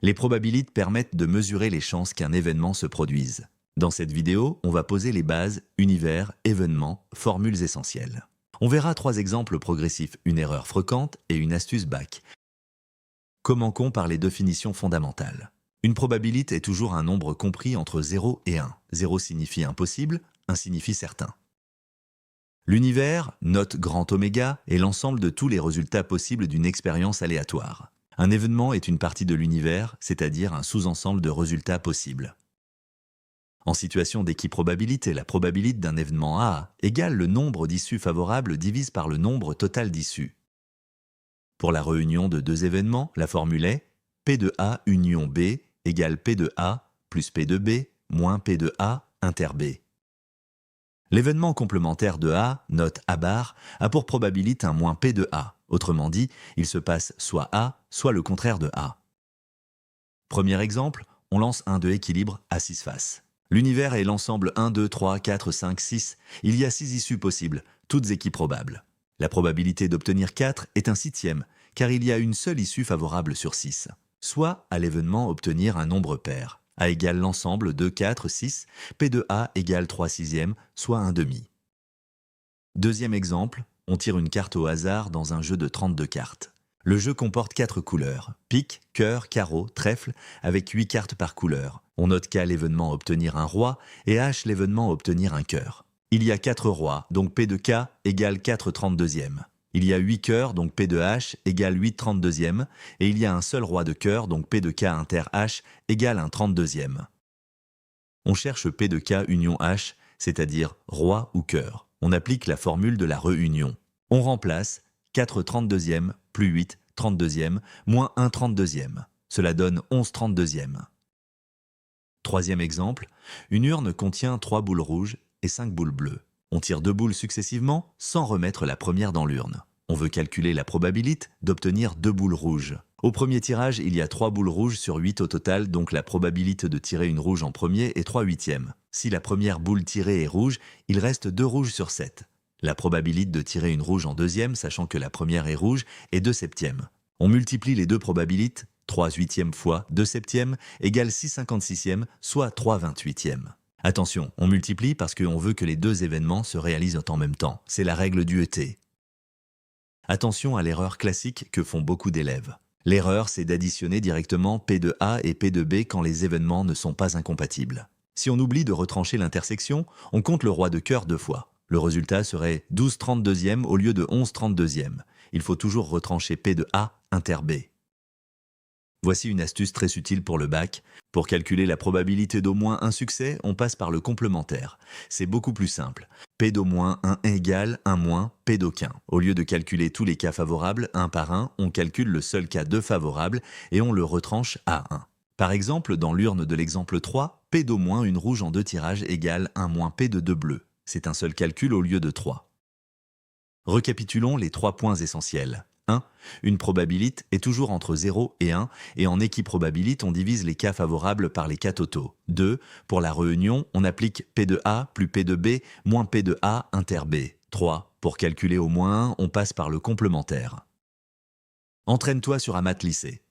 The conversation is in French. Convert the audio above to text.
Les probabilités permettent de mesurer les chances qu'un événement se produise. Dans cette vidéo, on va poser les bases, univers, événements, formules essentielles. On verra 3 exemples progressifs, une erreur fréquente et une astuce back. Commençons par les définitions fondamentales. Une probabilité est toujours un nombre compris entre 0 et 1. 0 signifie impossible, 1 signifie certain. L'univers, note grand oméga, est l'ensemble de tous les résultats possibles d'une expérience aléatoire. Un événement est une partie de l'univers, c'est-à-dire un sous-ensemble de résultats possibles. En situation d'équiprobabilité, la probabilité d'un événement A égale le nombre d'issues favorables divisé par le nombre total d'issues. Pour la réunion de deux événements, la formule est P de A union B égale P de A plus P de B moins P de A inter B. L'événement complémentaire de A, note A bar, a pour probabilité un moins P de A. Autrement dit, il se passe soit A, soit le contraire de A. Premier exemple, on lance un de équilibre à 6 faces. L'univers est l'ensemble 1, 2, 3, 4, 5, 6. Il y a 6 issues possibles, toutes équiprobables. La probabilité d'obtenir 4 est un sixième, car il y a une seule issue favorable sur 6. Soit à l'événement obtenir un nombre pair. A égale l'ensemble 2, 4, 6, P de A égale 3 sixièmes, soit un demi. Deuxième exemple, on tire une carte au hasard dans un jeu de 32 cartes. Le jeu comporte 4 couleurs, pique, cœur, carreau, trèfle, avec 8 cartes par couleur. On note K l'événement obtenir un roi et H l'événement obtenir un cœur. Il y a 4 rois, donc P de K égale 4 32e. Il y a 8 cœurs, donc P de H égale 8 32e. Et il y a un seul roi de cœur, donc P de K inter H égale un 32e. On cherche P de K union H, c'est-à-dire roi ou cœur. On applique la formule de la réunion. On remplace 4 32e plus 8 32e moins 1 32e. Cela donne 11 32e. Troisième exemple, une urne contient 3 boules rouges et 5 boules bleues. On tire 2 boules successivement sans remettre la première dans l'urne. On veut calculer la probabilité d'obtenir 2 boules rouges. Au premier tirage, il y a 3 boules rouges sur 8 au total, donc la probabilité de tirer une rouge en premier est 3 huitièmes. Si la première boule tirée est rouge, il reste 2 rouges sur 7. La probabilité de tirer une rouge en deuxième, sachant que la première est rouge, est 2 septièmes. On multiplie les deux probabilités, 3 huitièmes fois 2 septièmes égale 6 56e, soit 3 28e. Attention, on multiplie parce qu'on veut que les deux événements se réalisent en même temps. C'est la règle du ET. Attention à l'erreur classique que font beaucoup d'élèves. L'erreur, c'est d'additionner directement P de A et P de B quand les événements ne sont pas incompatibles. Si on oublie de retrancher l'intersection, on compte le roi de cœur 2 fois. Le résultat serait 12 32e au lieu de 11 32e. Il faut toujours retrancher P de A inter B. Voici une astuce très utile pour le bac. Pour calculer la probabilité d'au moins un succès, on passe par le complémentaire. C'est beaucoup plus simple. P d'au moins 1 égale 1 moins P d'aucun. Au lieu de calculer tous les cas favorables un par un, on calcule le seul cas favorable et on le retranche à 1. Par exemple, dans l'urne de l'exemple 3, P d'au moins une rouge en 2 tirages égale 1 moins P de 2 bleus. C'est un seul calcul au lieu de 3. Récapitulons les 3 points essentiels. 1. Une probabilité est toujours entre 0 et 1 et en équiprobabilité on divise les cas favorables par les cas totaux. 2. Pour la réunion, on applique P de A plus P de B moins P de A inter B. 3. Pour calculer au moins 1, on passe par le complémentaire. Entraîne-toi sur Amat Lycée.